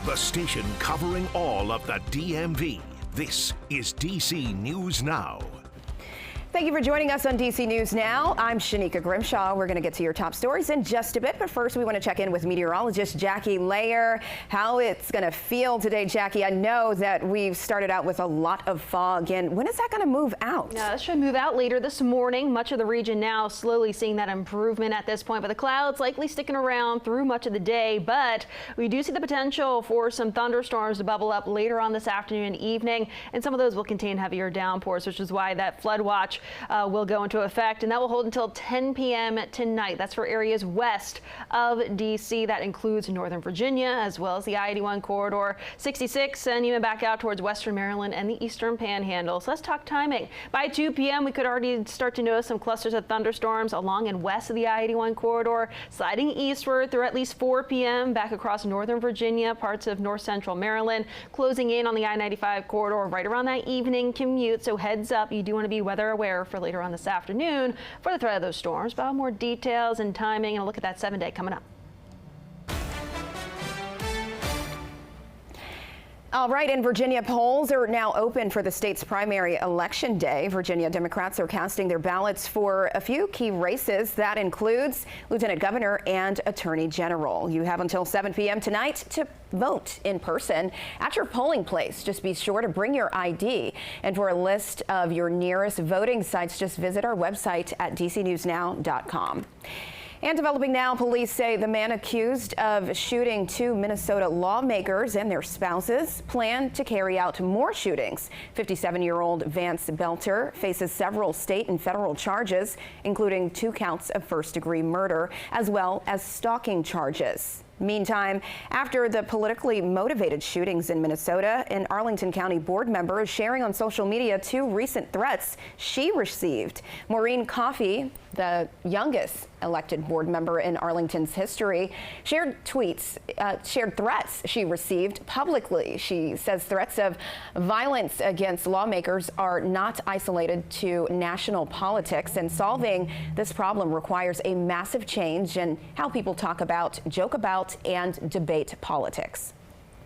the station covering all of the DMV. This is DC News Now. Thank you for joining us on DC News Now. I'm Shanika Grimshaw. We're going to get to your top stories in just a bit, but first we want to check in with meteorologist Jackie Layer. How it's going to feel today, Jackie. I know that we've started out with a lot of fog, and when is that going to move out? Yeah, it should move out later this morning. Much of the region now slowly seeing that improvement at this point, but the clouds likely sticking around through much of the day. But we do see the potential for some thunderstorms to bubble up later on this afternoon and evening, and some of those will contain heavier downpours, which is why that flood watch will go into effect, and that will hold until 10 p.m. tonight. That's for areas west of D.C. That includes Northern Virginia, as well as the I-81 corridor, 66, and even back out towards Western Maryland and the Eastern Panhandle. So let's talk timing. By 2 p.m., we could already start to notice some clusters of thunderstorms along and west of the I-81 corridor, sliding eastward through at least 4 p.m. back across Northern Virginia, parts of north central Maryland, closing in on the I-95 corridor right around that evening commute. So heads up, you do want to be weather aware for later on this afternoon for the threat of those storms. But more details and timing and a look at that 7-day coming up. All right, in Virginia, polls are now open for the state's primary election day. Virginia Democrats are casting their ballots for a few key races. That includes Lieutenant Governor and Attorney General. You have until 7 p.m. tonight to vote in person at your polling place. Just be sure to bring your ID. And for a list of your nearest voting sites, just visit our website at dcnewsnow.com. And developing now, police say the man accused of shooting 2 Minnesota lawmakers and their spouses planned to carry out more shootings. 57-year-old Vance Belter faces several state and federal charges, including 2 counts of first-degree murder, as well as stalking charges. Meantime, after the politically motivated shootings in Minnesota, an Arlington County board member is sharing on social media 2 recent threats she received. Maureen Coffey, the youngest elected board member in Arlington's history, shared threats she received publicly. She says threats of violence against lawmakers are not isolated to national politics, and solving this problem requires a massive change in how people talk about, joke about, and debate politics.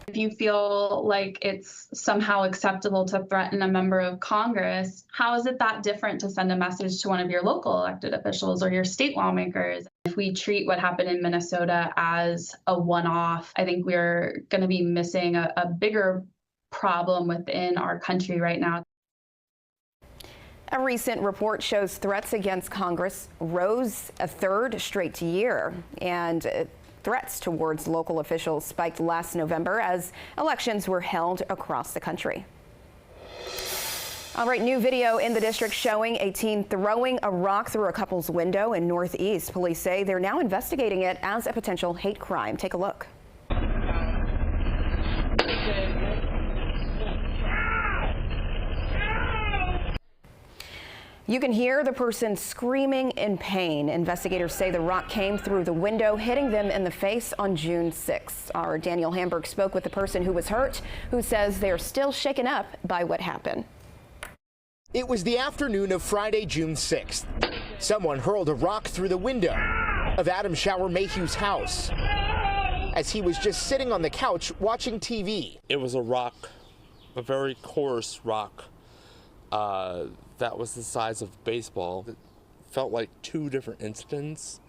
If you feel like it's somehow acceptable to threaten a member of Congress, how is it that different to send a message to one of your local elected officials or your state lawmakers? If we treat what happened in Minnesota as a one-off, I think we're going to be missing a bigger problem within our country right now. A recent report shows threats against Congress rose a 3rd straight year, and threats towards local officials spiked last November as elections were held across the country. All right, new video in the district showing a teen throwing a rock through a couple's window in Northeast. Police say they're now investigating it as a potential hate crime. Take a look. You can hear the person screaming in pain. Investigators say the rock came through the window, hitting them in the face on June 6th. Our Daniel Hamburg spoke with the person who was hurt, who says they're still shaken up by what happened. It was the afternoon of Friday, June 6th. Someone hurled a rock through the window of Adam Shower Mayhew's house as he was just sitting on the couch watching TV. It was a rock, a very coarse rock. That was the size of a baseball. It felt like 2 different incidents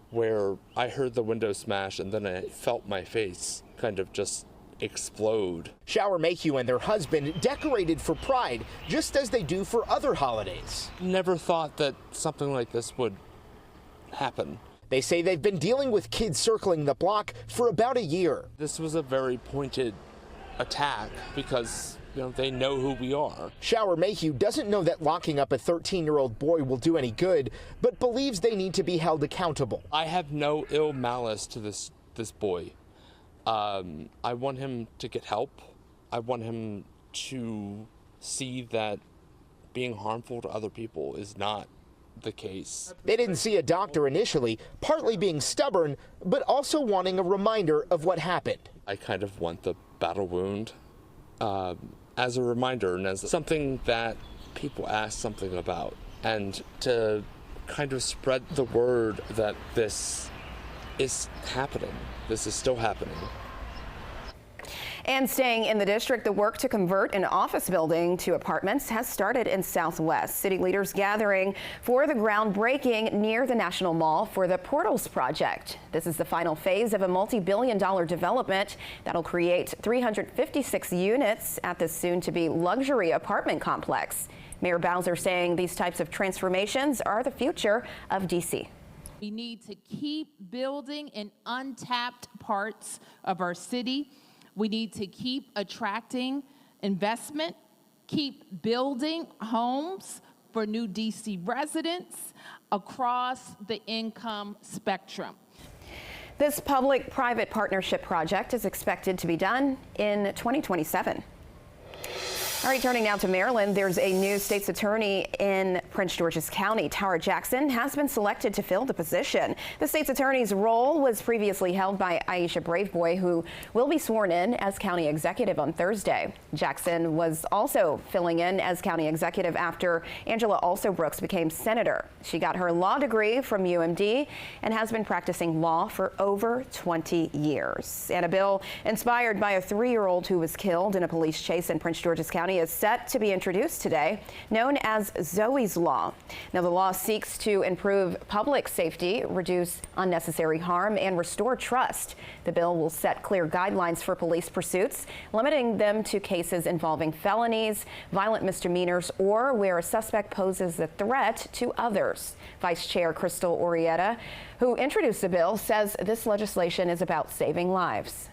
where I heard the window smash and then I felt my face kind of just explode. Shower Mayhew and their husband decorated for Pride, just as they do for other holidays. Never thought that something like this would happen. They say they've been dealing with kids circling the block for about a year. This was a very pointed attack because they know who we are. Shower Mayhew doesn't know that locking up a 13-year-old boy will do any good, but believes they need to be held accountable. I have no ill malice to this boy. I want him to get help. I want him to see that being harmful to other people is not the case. They didn't see a doctor initially, partly being stubborn, but also wanting a reminder of what happened. I kind of want the battle wound as a reminder and as something that people ask something about, and to kind of spread the word that this is happening. This is still happening. And staying in the district, the work to convert an office building to apartments has started in Southwest. City leaders gathering for the groundbreaking near the National Mall for the Portals project. This is the final phase of a multi-billion-dollar development that'll create 356 units at the soon-to-be luxury apartment complex. Mayor Bowser saying these types of transformations are the future of D.C. We need to keep building in untapped parts of our city. We need to keep attracting investment, keep building homes for new D.C. residents across the income spectrum. This public-private partnership project is expected to be done in 2027. All right, turning now to Maryland, there's a new state's attorney in Prince George's County. Tara Jackson has been selected to fill the position. The state's attorney's role was previously held by Aisha Braveboy, who will be sworn in as county executive on Thursday. Jackson was also filling in as county executive after Angela Also Brooks became senator. She got her law degree from UMD and has been practicing law for over 20 years. And a bill inspired by a 3-year-old who was killed in a police chase in Prince George's County is set to be introduced today, known as Zoe's Law. Now, the law seeks to improve public safety, reduce unnecessary harm, and restore trust. The bill will set clear guidelines for police pursuits, limiting them to cases involving felonies, violent misdemeanors, or where a suspect poses a threat to others. Vice Chair Crystal Orietta, who introduced the bill, says this legislation is about saving lives.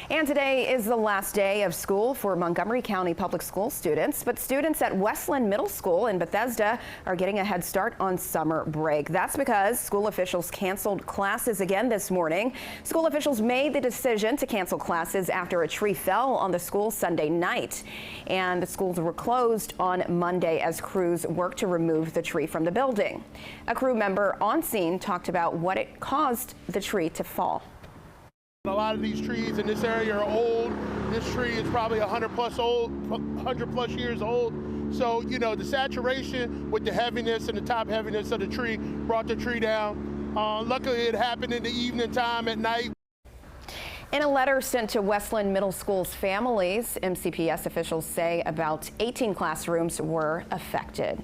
And today is the last day of school for Montgomery County Public School students, but students at Westland Middle School in Bethesda are getting a head start on summer break. That's because school officials canceled classes again this morning. School officials made the decision to cancel classes after a tree fell on the school Sunday night, and the schools were closed on Monday as crews worked to remove the tree from the building. A crew member on scene talked about what it caused the tree to fall. A lot of these trees in this area are old. This tree is probably 100 plus years old. So, you know, the saturation with the heaviness and the top heaviness of the tree brought the tree down. Luckily, it happened in the evening time at night. In a letter sent to Westland Middle School's families, MCPS officials say about 18 classrooms were affected.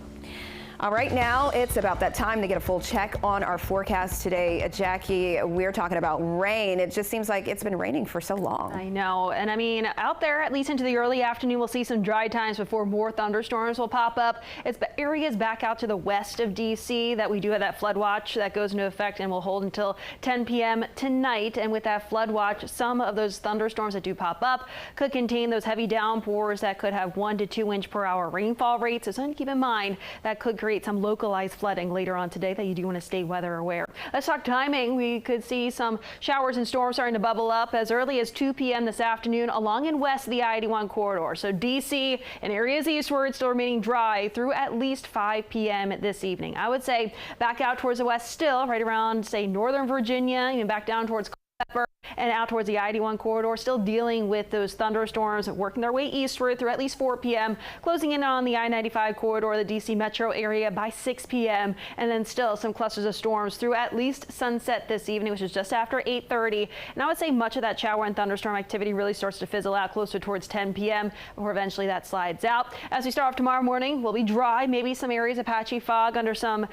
All right, now it's about that time to get a full check on our forecast today. Jackie, we're talking about rain. It just seems like it's been raining for so long. I know. And I mean, out there, at least into the early afternoon, we'll see some dry times before more thunderstorms will pop up. It's the areas back out to the west of D.C. that we do have that flood watch that goes into effect and will hold until 10 p.m. tonight. And with that flood watch, some of those thunderstorms that do pop up could contain those heavy downpours that could have 1 to 2 inch per hour rainfall rates. So something to keep in mind that could create some localized flooding later on today that you do want to stay weather aware. Let's talk timing. We could see some showers and storms starting to bubble up as early as 2 p.m. this afternoon along and west of the I-81 corridor. So D.C. and areas eastward still remaining dry through at least 5 p.m. this evening. I would say back out towards the west still, right around, say, northern Virginia, even back down towards Culpeper and out towards the I-81 corridor, still dealing with those thunderstorms working their way eastward through at least 4 p.m., closing in on the I-95 corridor, the D.C. metro area by 6 p.m., and then still some clusters of storms through at least sunset this evening, which is just after 8:30. And I would say much of that shower and thunderstorm activity really starts to fizzle out closer towards 10 p.m. before eventually that slides out. As we start off tomorrow morning, we'll be dry, maybe some areas of patchy fog under some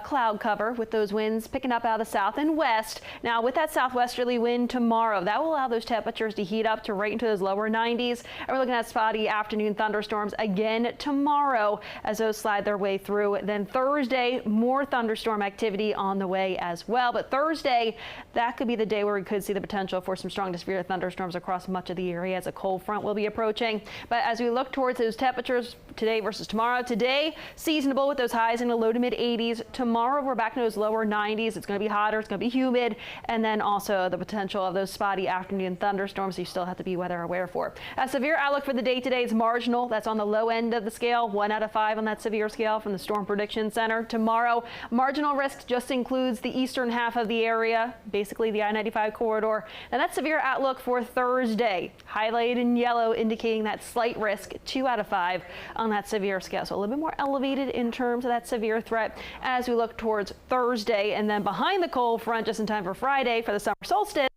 cloud cover with those winds picking up out of the south and west. Now, with that southwesterly wind tomorrow, that will allow those temperatures to heat up to right into those lower 90s. And we're looking at spotty afternoon thunderstorms again tomorrow as those slide their way through. Then Thursday, more thunderstorm activity on the way as well. But Thursday, that could be the day where we could see the potential for some strong to severe thunderstorms across much of the area as a cold front will be approaching. But as we look towards those temperatures today versus tomorrow, today seasonable with those highs in the low to mid 80s. Tomorrow, we're back to those lower 90s. It's going to be hotter. It's going to be humid. And then also the potential of those spotty afternoon thunderstorms you still have to be weather aware for. A severe outlook for the day today is marginal. That's on the low end of the scale, 1 out of 5 on that severe scale from the Storm Prediction Center. Tomorrow, marginal risk just includes the eastern half of the area, basically the I-95 corridor. And that severe outlook for Thursday, highlighted in yellow, indicating that slight risk, 2 out of 5 on that severe scale. So a little bit more elevated in terms of that severe threat as we look towards Thursday. And then behind the cold front, just in time for Friday for the summer solstice,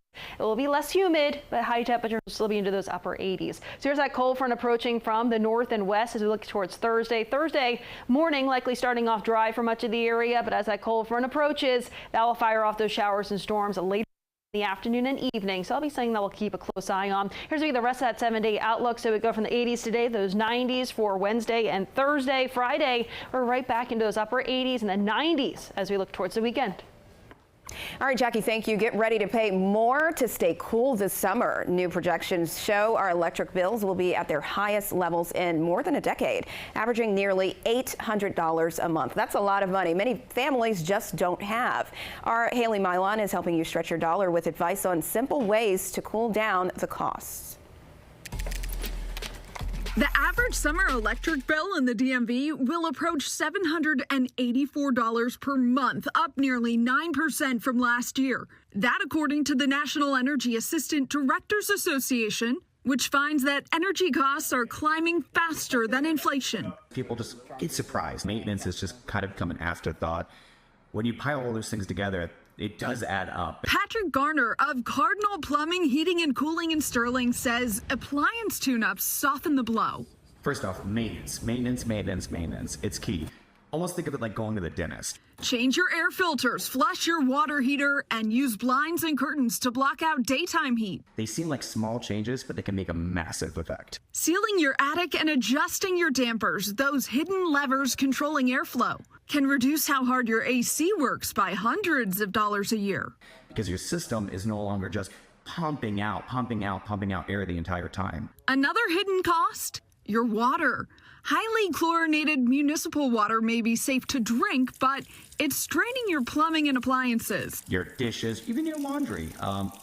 It will be less humid, but high temperatures will still be into those upper 80s. So here's that cold front approaching from the north and west as we look towards Thursday. Thursday morning likely starting off dry for much of the area, but as that cold front approaches, that will fire off those showers and storms later in the afternoon and evening. So I'll be saying that we'll keep a close eye on. Here's the rest of that 7-day outlook. So we go from the 80s today, those 90s for Wednesday and Thursday. Friday, we're right back into those upper 80s and the 90s as we look towards the weekend. All right, Jackie, thank you. Get ready to pay more to stay cool this summer. New projections show our electric bills will be at their highest levels in more than a decade, averaging nearly $800 a month. That's a lot of money many families just don't have. Our Haley Milon is helping you stretch your dollar with advice on simple ways to cool down the costs. The average summer electric bill in the DMV will approach $784 per month, up nearly 9% from last year. That according to the National Energy Assistant Directors Association, which finds that energy costs are climbing faster than inflation. People just get surprised. Maintenance has just kind of become an afterthought. When you pile all those things together, it does add up. Patrick Garner of Cardinal Plumbing, Heating and Cooling in Sterling says appliance tune-ups soften the blow. First off, maintenance. It's key. Almost think of it like going to the dentist. Change your air filters, flush your water heater, and use blinds and curtains to block out daytime heat. They seem like small changes, but they can make a massive effect. Sealing your attic and adjusting your dampers, those hidden levers controlling airflow, can reduce how hard your AC works by hundreds of dollars a year. Because your system is no longer just pumping out air the entire time. Another hidden cost? Your water. Highly chlorinated municipal water may be safe to drink, but it's straining your plumbing and appliances. Your dishes, even your laundry,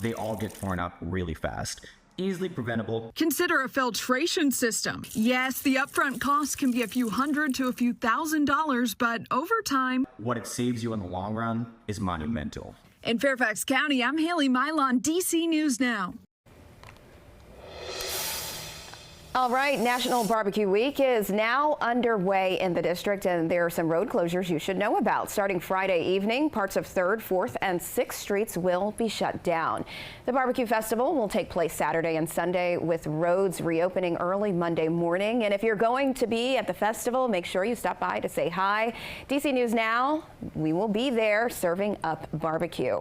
they all get torn up really fast. Easily preventable. Consider a filtration system. Yes, the upfront cost can be a few hundred to a few $1,000s, but over time, what it saves you in the long run is monumental. In Fairfax County, I'm Haley Milon, DC News Now. All right, National Barbecue Week is now underway in the district, and there are some road closures you should know about. Starting Friday evening, parts of 3rd, 4th, and 6th Streets will be shut down. The Barbecue Festival will take place Saturday and Sunday, with roads reopening early Monday morning. And if you're going to be at the festival, make sure you stop by to say hi. DC News Now, we will be there serving up barbecue.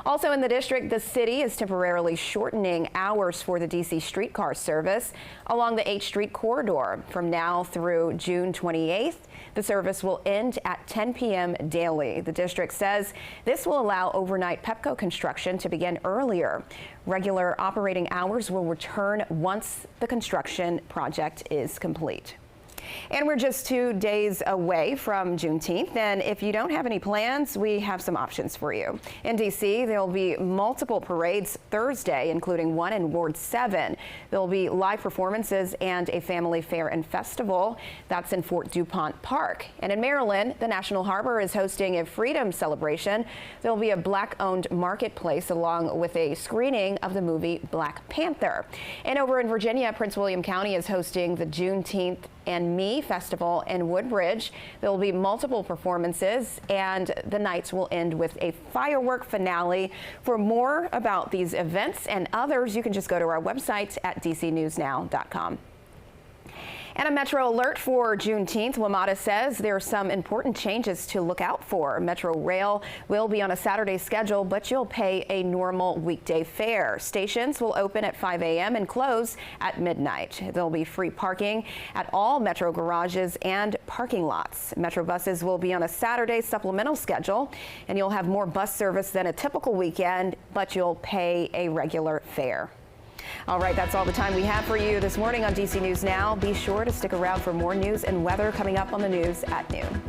Also in the district, the city is temporarily shortening hours for the DC streetcar service along the H Street corridor. From now through June 28th, the service will end at 10 p.m. daily. The district says this will allow overnight Pepco construction to begin earlier. Regular operating hours will return once the construction project is complete. And we're just 2 days away from Juneteenth, and if you don't have any plans, we have some options for you. In D.C., there will be multiple parades Thursday, including one in Ward 7. There will be live performances and a family fair and festival. That's in Fort DuPont Park. And in Maryland, the National Harbor is hosting a freedom celebration. There will be a Black-owned marketplace along with a screening of the movie Black Panther. And over in Virginia, Prince William County is hosting the Juneteenth and Me Festival in Woodbridge. There will be multiple performances, and the nights will end with a firework finale. For more about these events and others, you can just go to our website at dcnewsnow.com. And a Metro alert for Juneteenth. WMATA says there are some important changes to look out for. Metro Rail will be on a Saturday schedule, but you'll pay a normal weekday fare. Stations will open at 5 a.m. and close at midnight. There'll be free parking at all Metro garages and parking lots. Metro buses will be on a Saturday supplemental schedule, and you'll have more bus service than a typical weekend, but you'll pay a regular fare. All right, that's all the time we have for you this morning on DC News Now. Be sure to stick around for more news and weather coming up on the news at noon.